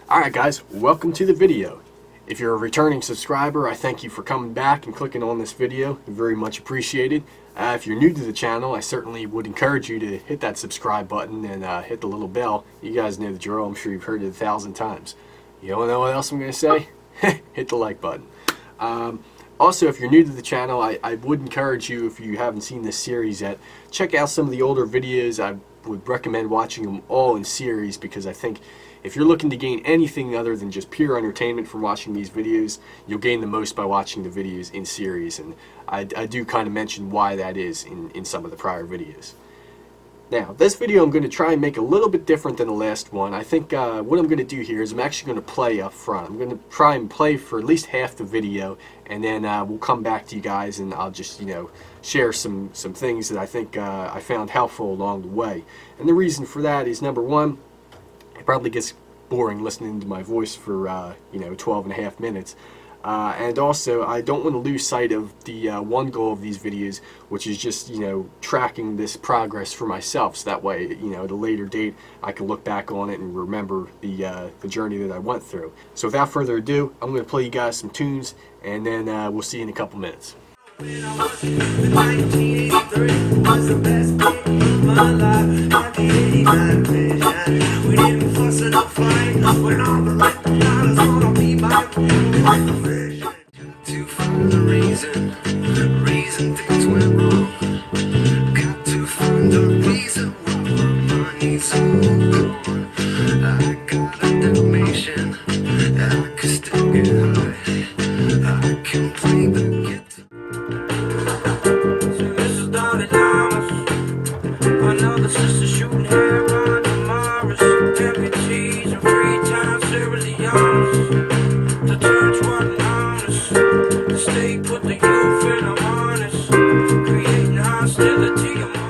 Alright guys, welcome to the video. If you're a returning subscriber, I thank you for coming back and clicking on this video. Very much appreciated. If you're new to the channel, I certainly would encourage you to hit that subscribe button and hit the little bell. You guys know the drill. I'm sure you've heard it 1,000 times. You don't know what else I'm going to say? Hit the like button. Also, if you're new to the channel, I would encourage you, if you haven't seen this series yet, check out some of the older videos. I would recommend watching them all in series, because I think if you're looking to gain anything other than just pure entertainment from watching these videos, you'll gain the most by watching the videos in series. And I do kind of mention why that is in some of the prior videos. Now, this video I'm going to try and make a little bit different than the last one. I think what I'm going to do here is I'm actually going to play up front. I'm going to try and play for at least half the video, and then we'll come back to you guys and I'll just, share some things that I think I found helpful along the way. And the reason for that is, number one, it probably gets boring listening to my voice for 12 and a half minutes. And also, I don't want to lose sight of the one goal of these videos, which is just, tracking this progress for myself. So that way, at a later date, I can look back on it and remember the journey that I went through. So without further ado, I'm going to play you guys some tunes, and then we'll see you in a couple minutes. When I was 1983 was the best day of my life. 1989 vision. We didn't fuss and fight. When all the right dollars gonna be my vision. To find the reason things went wrong. Got to find the reason why my money's so gone. I got a Dalmatian, and I can still get high. I can play the guitar. Another sister shooting hair on Damaris. Deputies and free time seriously honest. The church wasn't honest. The state put the youth in a harness, creating hostility among us.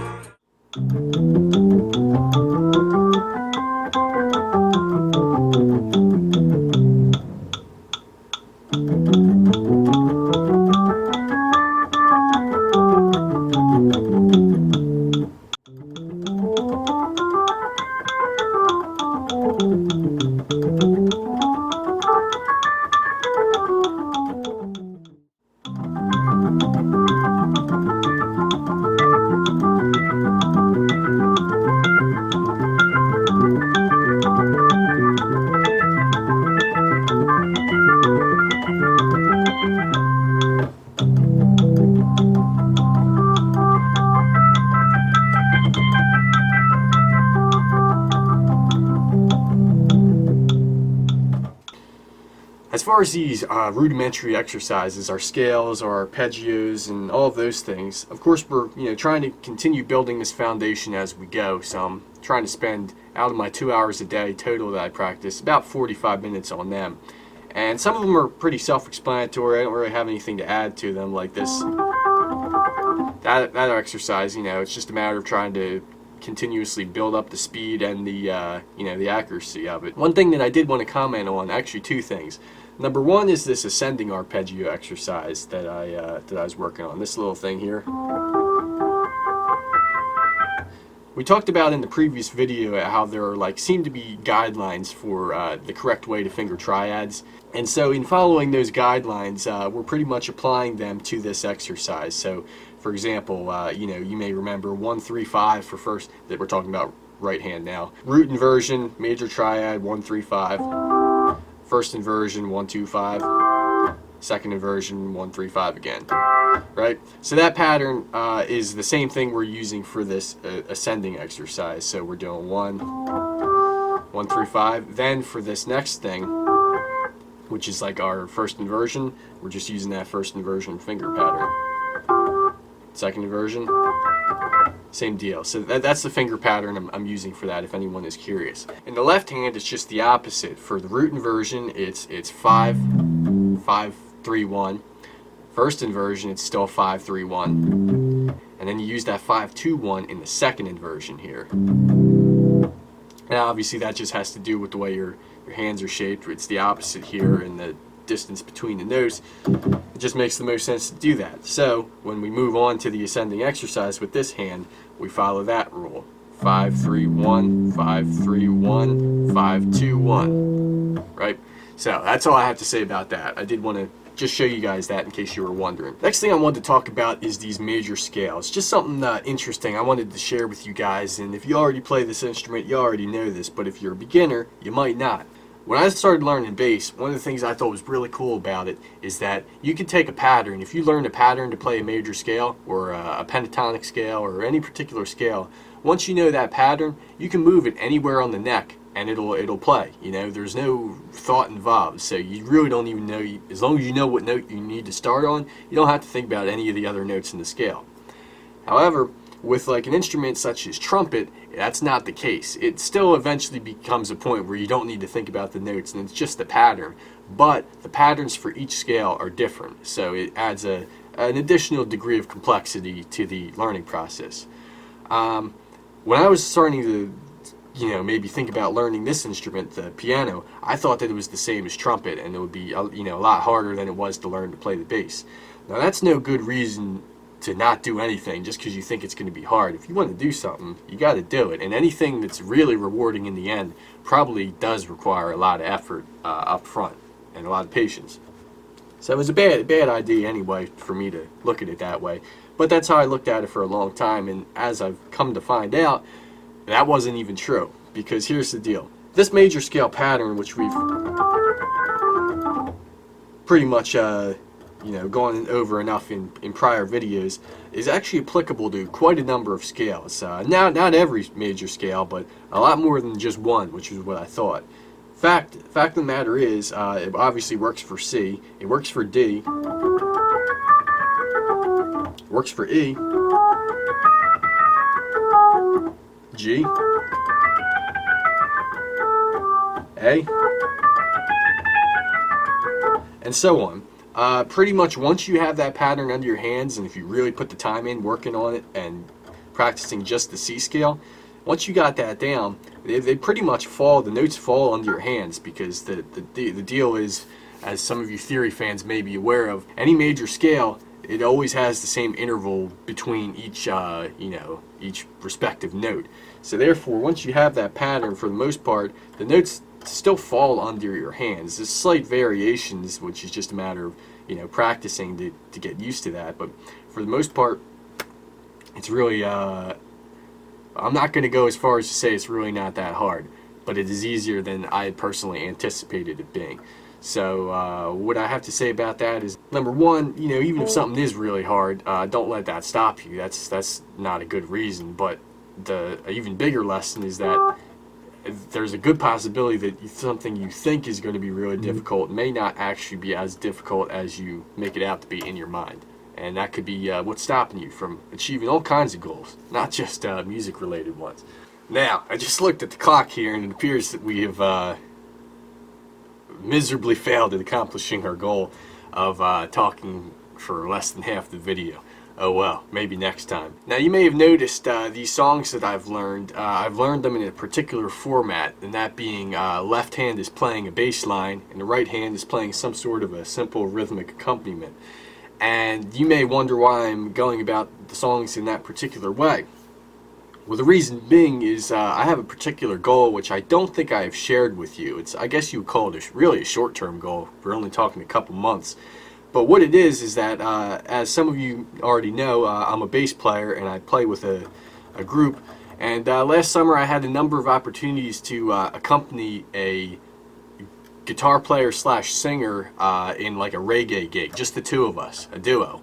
As far as these rudimentary exercises, our scales, our arpeggios, and all of those things, of course we're trying to continue building this foundation as we go. So I'm trying to spend, out of my 2 hours a day total that I practice, about 45 minutes on them. And some of them are pretty self-explanatory. I don't really have anything to add to them, like this. That exercise, it's just a matter of trying to continuously build up the speed and the the accuracy of it. One thing that I did want to comment on, actually two things. Number one is this ascending arpeggio exercise that I was working on. This little thing here. We talked about in the previous video how there are seem to be guidelines for the correct way to finger triads, and so in following those guidelines, we're pretty much applying them to this exercise. So, for example, you may remember 1-3-5 for first, that we're talking about right hand now. Root inversion, major triad, 1-3-5. First inversion, 1-2-5. Second inversion, 1-3-5 again. Right? So that pattern is the same thing we're using for this ascending exercise. So we're doing 1-3-5. Then for this next thing, which is like our first inversion, we're just using that first inversion finger pattern. Second inversion, same deal. So that's the finger pattern I'm using for that, if anyone is curious. In the left hand, it's just the opposite. For the root inversion, it's 5-5-3-1. First inversion, it's still 5-3-1. And then you use that 5-2-1 in the second inversion here. And obviously that just has to do with the way your hands are shaped. It's the opposite here in the distance between the notes. It just makes the most sense to do that. So when we move on to the ascending exercise with this hand, we follow that rule. 5-3-1, 5-3-1, 5-2-1. Right? So that's all I have to say about that. I did want to just show you guys that in case you were wondering. Next thing I wanted to talk about is these major scales. Just something interesting I wanted to share with you guys, and if you already play this instrument, you already know this, but if you're a beginner, you might not. When I started learning bass, one of the things I thought was really cool about it is that you can take a pattern. If you learn a pattern to play a major scale or a pentatonic scale or any particular scale, once you know that pattern, you can move it anywhere on the neck and it'll play. You know, there's no thought involved, so you really don't even know. As long as you know what note you need to start on, you don't have to think about any of the other notes in the scale. However, with like an instrument such as trumpet, that's not the case. It still eventually becomes a point where you don't need to think about the notes and it's just the pattern. But the patterns for each scale are different, so it adds an additional degree of complexity to the learning process. When I was starting to, maybe think about learning this instrument, the piano, I thought that it was the same as trumpet and it would be, a lot harder than it was to learn to play the bass. Now that's no good reason to not do anything just because you think it's going to be hard. If you want to do something, you got to do it. And anything that's really rewarding in the end probably does require a lot of effort up front and a lot of patience. So it was a bad idea anyway for me to look at it that way. But that's how I looked at it for a long time. And as I've come to find out, that wasn't even true. Because here's the deal. This major scale pattern, which we've pretty much gone over enough in prior videos, is actually applicable to quite a number of scales. Not every major scale, but a lot more than just one, which is what I thought. Fact of the matter is, it obviously works for C, it works for D, works for E, G, A, and so on. Pretty much once you have that pattern under your hands, and if you really put the time in working on it and practicing just the C scale, once you got that down, they pretty much fall, the notes fall under your hands, because the deal is, as some of you theory fans may be aware of, any major scale, it always has the same interval between each each respective note. So therefore, once you have that pattern, for the most part, the notes still fall under your hands. There's slight variations, which is just a matter of practicing to get used to that. But for the most part, it's really I'm not going to go as far as to say it's really not that hard, but it is easier than I had personally anticipated it being. So what I have to say about that is, number one, even if something is really hard, don't let that stop you. That's not a good reason. But the even bigger lesson is that there's a good possibility that something you think is going to be really difficult may not actually be as difficult as you make it out to be in your mind. And that could be what's stopping you from achieving all kinds of goals, not just music-related ones. Now, I just looked at the clock here, and it appears that we have miserably failed at accomplishing our goal of talking for less than half the video. Oh well, maybe next time. Now, you may have noticed these songs that I've learned them in a particular format, and that being left hand is playing a bass line, and the right hand is playing some sort of a simple rhythmic accompaniment. And you may wonder why I'm going about the songs in that particular way. Well, the reason being is I have a particular goal which I don't think I have shared with you. I guess you would call it really a short-term goal. We're only talking a couple months. But what it is that, as some of you already know, I'm a bass player and I play with a group. And last summer I had a number of opportunities to accompany a guitar player slash singer in like a reggae gig, just the two of us, a duo.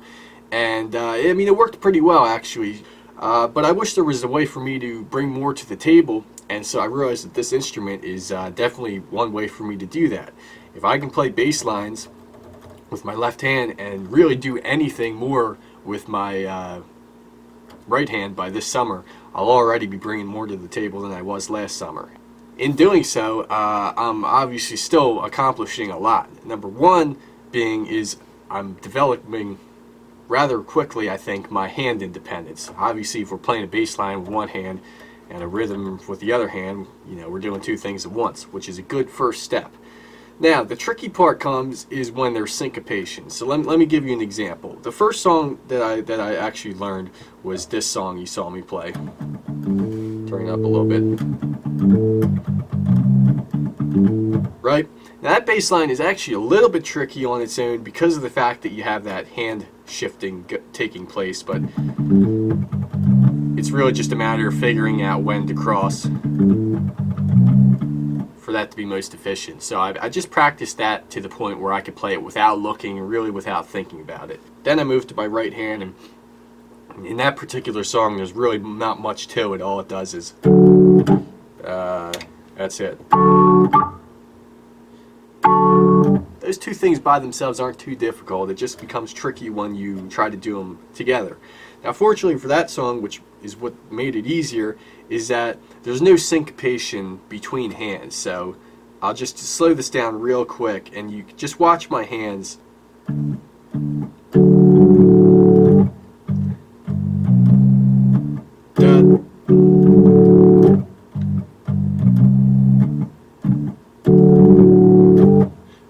And I mean, it worked pretty well actually, but I wish there was a way for me to bring more to the table, and so I realized that this instrument is definitely one way for me to do that. If I can play bass lines with my left hand and really do anything more with my right hand by this summer, I'll already be bringing more to the table than I was last summer. In doing so, I'm obviously still accomplishing a lot. Number one being is I'm developing rather quickly, I think, my hand independence. Obviously, if we're playing a bass line with one hand and a rhythm with the other hand, we're doing two things at once, which is a good first step. Now, the tricky part is when there's syncopation. So let me give you an example. The first song that I actually learned was this song you saw me play. Turn it up a little bit. Right? Now that bass line is actually a little bit tricky on its own because of the fact that you have that hand shifting taking place, but it's really just a matter of figuring out when to cross for that to be most efficient. So I just practiced that to the point where I could play it without looking and really without thinking about it. Then I moved to my right hand, and in that particular song there's really not much to it. All it does is that's it. Those two things by themselves aren't too difficult. It just becomes tricky when you try to do them together. Now fortunately for that song, which is what made it easier, is that there's no syncopation between hands. So I'll just slow this down real quick and you just watch my hands.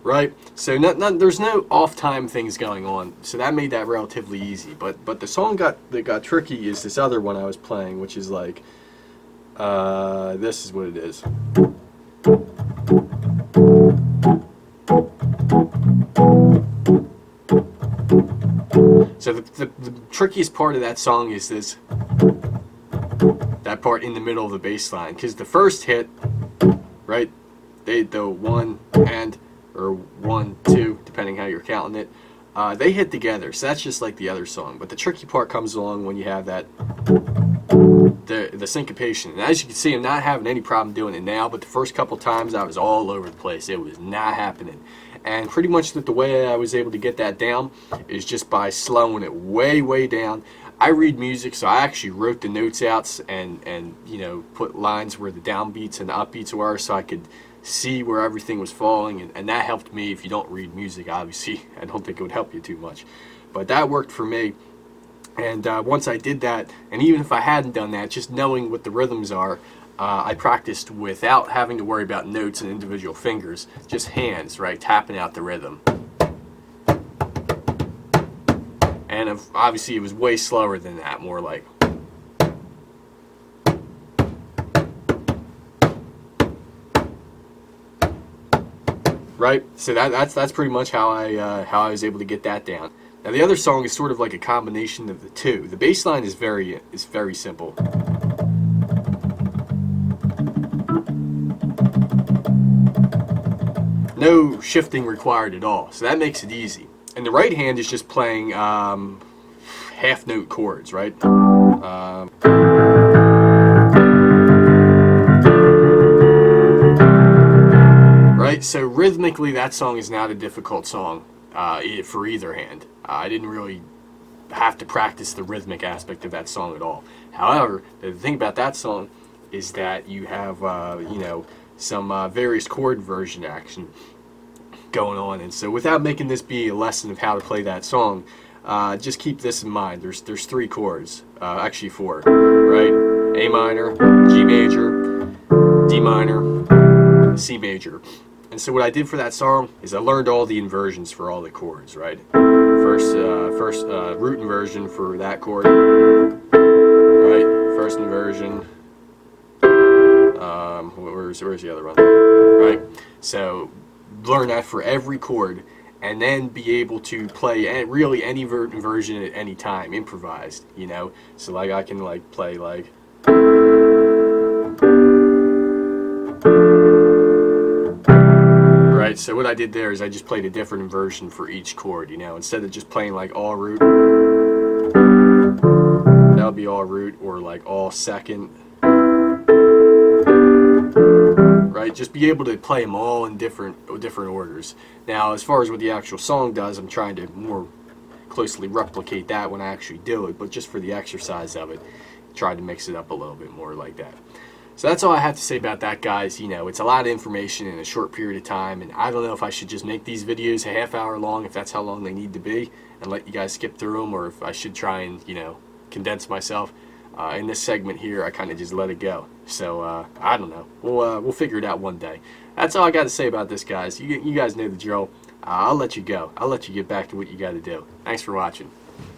Right? So there's no off-time things going on, so that made that relatively easy. But the song that got tricky is this other one I was playing, which is like, this is what it is. So the trickiest part of that song is this, that part in the middle of the bass line, because the first hit, right, the one and or 1, 2, depending how you're counting it, they hit together. So that's just like the other song. But the tricky part comes along when you have that the syncopation. And as you can see, I'm not having any problem doing it now, but the first couple times I was all over the place. It was not happening. And pretty much the way I was able to get that down is just by slowing it way down. I read music, so I actually wrote the notes out and you know, put lines where the downbeats and the upbeats were, so I could see where everything was falling, and that helped me. If you don't read music, obviously, I don't think it would help you too much, but that worked for me. And once I did that, and even if I hadn't done that, just knowing what the rhythms are, I practiced without having to worry about notes and individual fingers, just hands, right, tapping out the rhythm. And obviously it was way slower than that, more like. Right, so that's pretty much how I was able to get that down. Now the other song is sort of like a combination of the two. The bass line is very simple. No shifting required at all, so that makes it easy. And the right hand is just playing half note chords, right? Right, so rhythmically that song is not a difficult song for either hand. I didn't really have to practice the rhythmic aspect of that song at all. However, the thing about that song is that you have you know, some various chord inversion action going on, and so without making this be a lesson of how to play that song, just keep this in mind. There's 3 chords, actually 4, right? A minor, G major, D minor, C major. And so what I did for that song is I learned all the inversions for all the chords, right? First root inversion for that chord, right? First inversion. Where's the other one? Right? So learn that for every chord, and then be able to play really any version at any time, improvised, you know. So like I can like play like. Right, so what I did there is I just played a different inversion for each chord, you know, instead of just playing like all root, that would be all root, or like all second, right? Just be able to play them all in different orders. Now, as far as what the actual song does, I'm trying to more closely replicate that when I actually do it, but just for the exercise of it, try to mix it up a little bit more like that. So that's all I have to say about that, guys. You know, it's a lot of information in a short period of time, and I don't know if I should just make these videos a half-hour long, if that's how long they need to be, and let you guys skip through them, or if I should try and, you know, condense myself. In this segment here, I kind of just let it go. So I don't know. We'll figure it out one day. That's all I got to say about this, guys. You guys know the drill. I'll let you go. I'll let you get back to what you got to do. Thanks for watching.